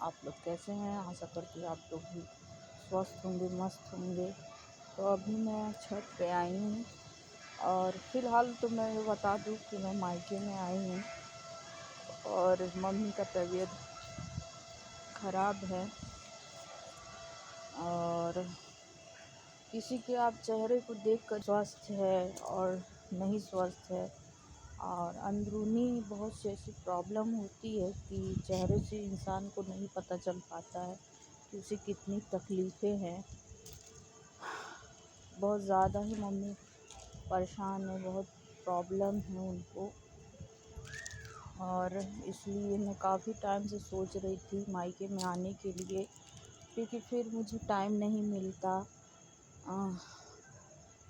आप लोग कैसे हैं? आशा करती हूँ आप लोग भी स्वस्थ होंगे, मस्त होंगे। तो अभी मैं छत पे आई हूँ और फ़िलहाल तो मैं ये बता दूँ कि मैं मायके में आई हूँ और मम्मी का तबीयत ख़राब है। और किसी के आप चेहरे को देखकर स्वस्थ है और नहीं स्वस्थ है, और अंदरूनी बहुत सी ऐसी प्रॉब्लम होती है कि चेहरे से इंसान को नहीं पता चल पाता है कि उसे कितनी तकलीफ़ें हैं। बहुत ज़्यादा ही मम्मी परेशान है, बहुत प्रॉब्लम है उनको, और इसलिए मैं काफ़ी टाइम से सोच रही थी मायके में आने के लिए, क्योंकि फिर मुझे टाइम नहीं मिलता।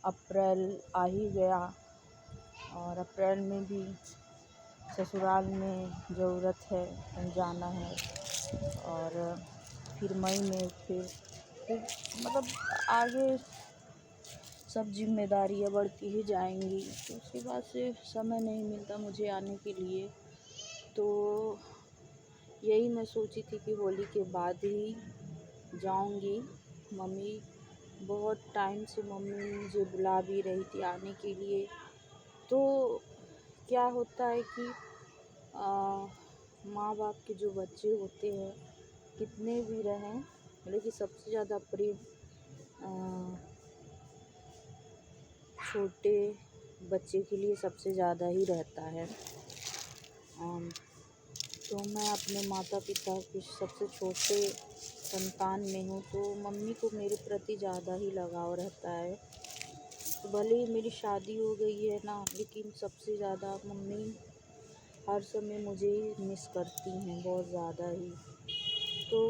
अप्रैल आ ही गया और अप्रैल में भी ससुराल में ज़रूरत है, जाना है, और फिर मई में फिर मतलब आगे सब जिम्मेदारियाँ बढ़ती ही जाएंगी, तो उसके बाद से समय नहीं मिलता मुझे आने के लिए। तो यही मैं सोची थी कि होली के बाद ही जाऊंगी। मम्मी बहुत टाइम से मम्मी मुझे बुला भी रही थी आने के लिए। तो क्या होता है कि माँ बाप के जो बच्चे होते हैं कितने भी रहें, लेकिन सबसे ज़्यादा प्रेम छोटे बच्चे के लिए सबसे ज़्यादा ही रहता है। तो मैं अपने माता पिता के सबसे छोटे संतान में हूँ, तो मम्मी को मेरे प्रति ज़्यादा ही लगाव रहता है। तो भले ही मेरी शादी हो गई है ना, लेकिन सबसे ज़्यादा मम्मी हर समय मुझे ही मिस करती हैं, बहुत ज़्यादा ही। तो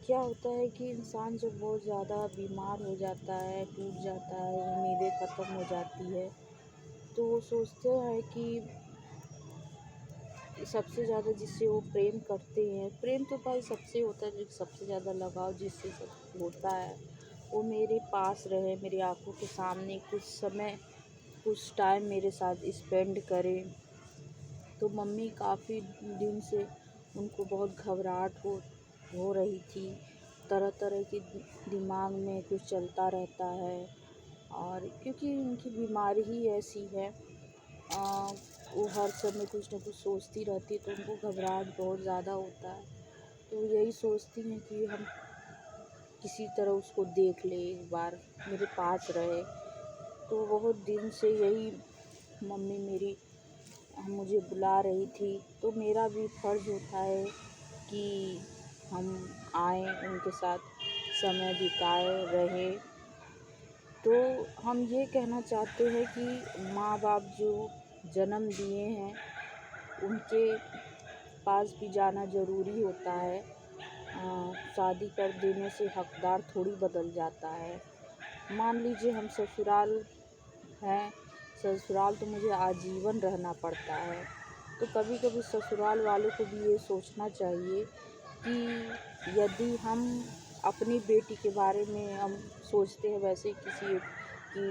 क्या होता है कि इंसान जब बहुत ज़्यादा बीमार हो जाता है, टूट जाता है, उम्मीदें ख़त्म हो जाती है, तो वो सोचते हैं कि सबसे ज़्यादा जिससे वो प्रेम करते हैं, प्रेम तो भाई सबसे होता है, लेकिन सबसे ज़्यादा लगाव जिससे सब होता है वो मेरे पास रहे, मेरी आंखों के सामने कुछ समय, कुछ टाइम मेरे साथ स्पेंड करे। तो मम्मी काफ़ी दिन से उनको बहुत घबराहट हो रही थी, तरह तरह की दिमाग में कुछ चलता रहता है, और क्योंकि उनकी बीमारी ही ऐसी है, वो हर समय कुछ न कुछ सोचती रहती है, तो उनको घबराहट बहुत ज़्यादा होता है। तो यही सोचती हैं कि हम किसी तरह उसको देख ले, एक बार मेरे पास रहे। तो बहुत दिन से यही मम्मी मेरी मुझे बुला रही थी, तो मेरा भी फ़र्ज़ होता है कि हम आएँ, उनके साथ समय बिताए रहे। तो हम ये कहना चाहते हैं कि माँ बाप जो जन्म दिए हैं उनके पास भी जाना ज़रूरी होता है। शादी कर देने से हकदार थोड़ी बदल जाता है। मान लीजिए हम ससुराल हैं, ससुराल तो मुझे आजीवन रहना पड़ता है, तो कभी कभी ससुराल वालों को भी ये सोचना चाहिए कि यदि हम अपनी बेटी के बारे में हम सोचते हैं वैसे किसी की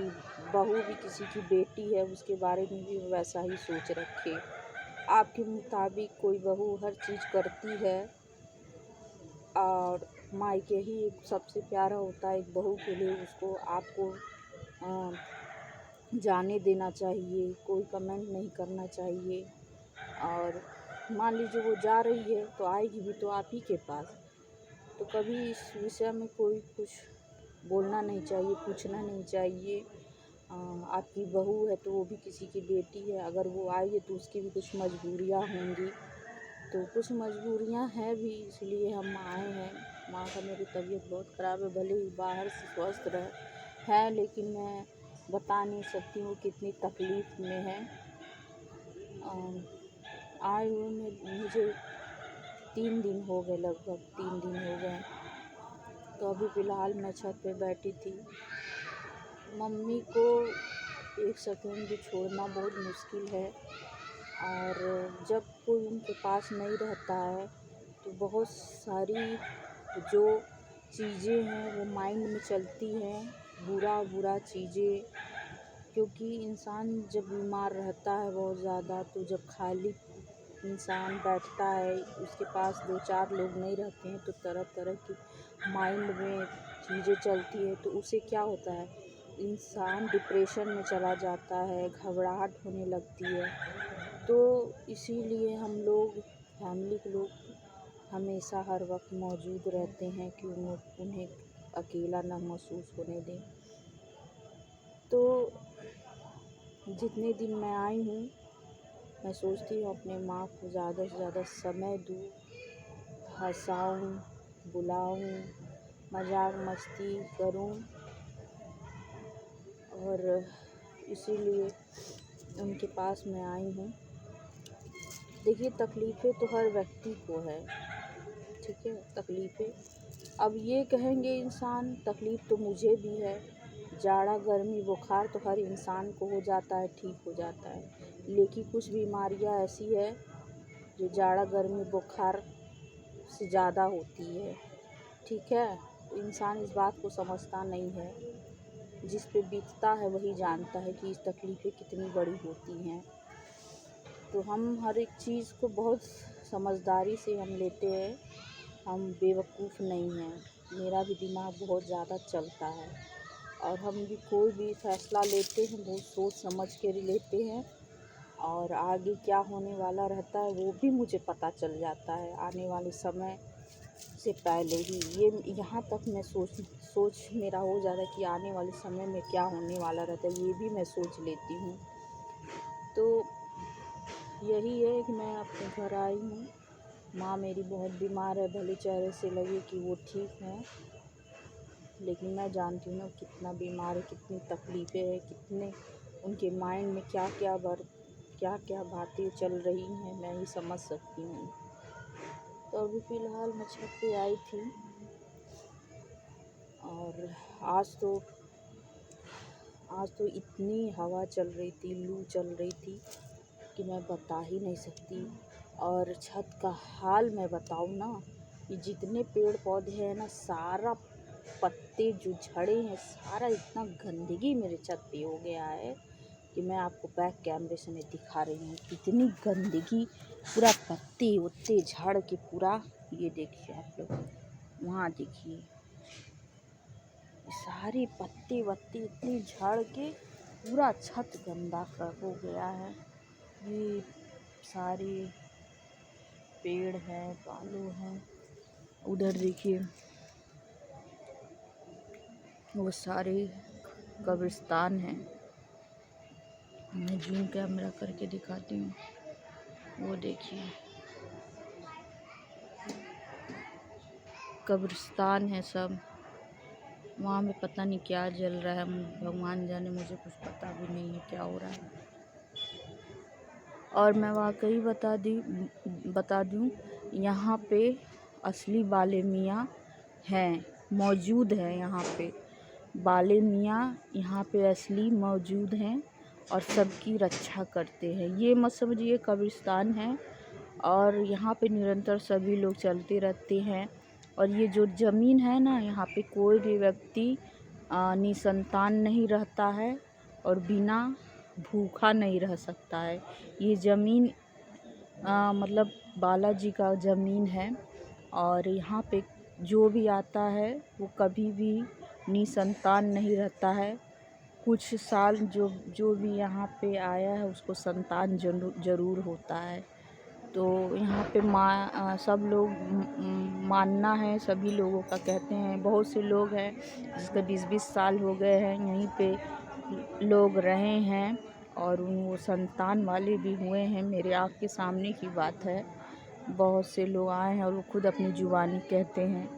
बहू भी किसी की बेटी है उसके बारे में भी वैसा ही सोच रखे। आपके मुताबिक कोई बहू हर चीज़ करती है, और मायके ही एक सबसे प्यारा होता है एक बहू के लिए, उसको आपको जाने देना चाहिए, कोई कमेंट नहीं करना चाहिए। और मान लीजिए वो जा रही है तो आएगी भी तो आप ही के पास, तो कभी इस विषय में कोई कुछ बोलना नहीं चाहिए, पूछना नहीं चाहिए। आपकी बहू है तो वो भी किसी की बेटी है, अगर वो आई है तो उसकी भी कुछ मजबूरियाँ होंगी, तो कुछ मजबूरियाँ हैं भी, इसलिए हम आए हैं। माँ का मेरी तबीयत बहुत ख़राब है, भले ही बाहर से स्वस्थ है, लेकिन मैं बता नहीं सकती हूँ कितनी तकलीफ़ में है। आए हुए मुझे 3 दिन हो गए, लगभग 3 दिन हो गए। तो अभी फ़िलहाल मैं छत पे बैठी थी। मम्मी को एक सेकंड भी छोड़ना बहुत मुश्किल है, और जब कोई उनके पास नहीं रहता है तो बहुत सारी जो चीज़ें हैं वो माइंड में चलती हैं, बुरा चीज़ें, क्योंकि इंसान जब बीमार रहता है बहुत ज़्यादा, तो जब खाली इंसान बैठता है, उसके पास 2-4 लोग नहीं रहते हैं तो तरह तरह की माइंड में चीज़ें चलती है, तो उससे क्या होता है, इंसान डिप्रेशन में चला जाता है, घबराहट होने लगती है। तो इसीलिए हम लोग, फैमिली के लोग, हमेशा हर वक्त मौजूद रहते हैं कि उन्हें अकेला ना महसूस होने दें। तो जितने दिन मैं आई हूँ, मैं सोचती हूँ अपने माँ को ज़्यादा से ज़्यादा समय दूँ, हँसाऊँ, बुलाऊँ, मजाक मस्ती करूँ, और इसीलिए उनके पास मैं आई हूँ। देखिए, तकलीफ़ें तो हर व्यक्ति को है, ठीक है, तकलीफ़ें। अब ये कहेंगे इंसान, तकलीफ़ तो मुझे भी है, जाड़ा गर्मी बुखार तो हर इंसान को हो जाता है, ठीक हो जाता है, लेकिन कुछ बीमारियां ऐसी है जो जाड़ा गर्मी बुखार से ज़्यादा होती है, ठीक है। तो इंसान इस बात को समझता नहीं है, जिस पे बीतता है वही जानता है कि इस तकलीफ़ें कितनी बड़ी होती हैं। तो हम हर एक चीज़ को बहुत समझदारी से हम लेते हैं, हम बेवकूफ़ नहीं हैं। मेरा भी दिमाग बहुत ज़्यादा चलता है, और हम भी कोई भी फ़ैसला लेते हैं बहुत सोच समझ के लेते हैं, और आगे क्या होने वाला रहता है वो भी मुझे पता चल जाता है आने वाले समय से पहले ही। ये यहाँ तक मैं सोच मेरा हो जाता है कि आने वाले समय में क्या होने वाला रहता है, ये भी मैं सोच लेती हूँ। तो यही है कि मैं अपने घर आई हूँ। माँ मेरी बहुत बीमार है, भले चेहरे से लगे कि वो ठीक है, लेकिन मैं जानती हूँ ना कितना बीमार है, कितनी तकलीफ़ें हैं, कितने उनके माइंड में क्या क्या बातें चल रही हैं, मैं ही समझ सकती हूँ। तो अभी फ़िलहाल मैं छत पे आई थी, और आज तो इतनी हवा चल रही थी, लू चल रही थी कि मैं बता ही नहीं सकती। और छत का हाल मैं बताऊँ ना, ये जितने पेड़ पौधे हैं ना, सारा पत्ते जो झड़े हैं, सारा इतना गंदगी मेरे छत पे हो गया है कि मैं आपको बैक कैमरे से मैं दिखा रही हूँ, इतनी गंदगी, पूरा पत्ते उत्ते झड़ के पूरा, ये देखिए आप लोग, वहाँ देखिए, सारे पत्ते वत्ते इतने झड़ के पूरा छत गंदा हो गया है। ये सारे पेड़ हैं, बालू हैं, उधर देखिए वो सारे कब्रिस्तान हैं। मैं जूम कैमरा करके दिखाती हूँ, वो देखिए कब्रिस्तान है सब, वहाँ में पता नहीं क्या जल रहा है, भगवान जाने, मुझे कुछ पता भी नहीं है क्या हो रहा है। और मैं वाकई बता दूँ, यहाँ पे असली बाले मियाँ हैं, मौजूद हैं, यहाँ पे बाले मियाँ यहाँ पे असली मौजूद हैं और सबकी रक्षा करते हैं। ये मत समझिए कब्रिस्तान है, और यहाँ पे निरंतर सभी लोग चलते रहते हैं। और ये जो ज़मीन है ना, यहाँ पे कोई भी व्यक्ति निसंतान नहीं रहता है और बिना भूखा नहीं रह सकता है। ये ज़मीन मतलब बालाजी का ज़मीन है, और यहाँ पे जो भी आता है वो कभी भी निसंतान नहीं रहता है। कुछ साल जो भी यहाँ पे आया है उसको संतान ज़रूर होता है। तो यहाँ पे सब लोग मानना है, सभी लोगों का कहते हैं, बहुत से लोग हैं जिसका 20-20 साल हो गए हैं यहीं पे लोग रहे हैं, और वो संतान वाले भी हुए हैं। मेरे आँख के सामने की बात है, बहुत से लोग आए हैं और वो खुद अपनी जुबानी कहते हैं।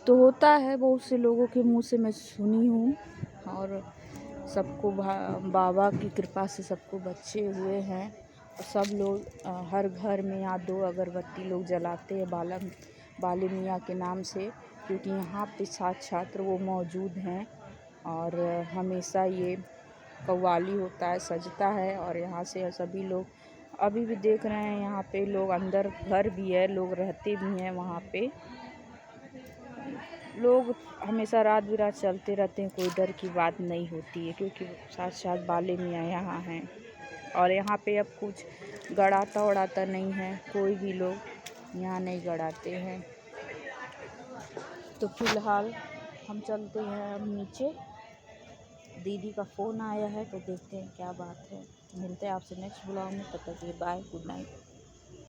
तो होता है, बहुत से लोगों के मुंह से मैं सुनी हूँ, और सबको बाबा की कृपा से सबको बच्चे हुए हैं, और सब लोग हर घर में या 2 अगरबत्ती लोग जलाते हैं बाले मियाँ के नाम से, क्योंकि यहाँ पे साक्षात वो मौजूद हैं। और हमेशा ये कव्वाली होता है, सजता है, और यहाँ से सभी लोग अभी भी देख रहे हैं, यहाँ पे लोग अंदर घर भी है, लोग रहते भी हैं वहाँ पे। लोग हमेशा रात बिरात चलते रहते हैं, कोई डर की बात नहीं होती है, क्योंकि साक्षात बाले मियाँ यहाँ हैं। और यहाँ पे अब कुछ गड़ाता उड़ाता नहीं है, कोई भी लोग यहाँ नहीं गड़ाते हैं। तो फिलहाल हम चलते हैं अब नीचे, दीदी का फ़ोन आया है तो देखते हैं क्या बात है। मिलते हैं आपसे नेक्स्ट ब्लॉग में, तब तक के लिए बाय, गुड नाइट।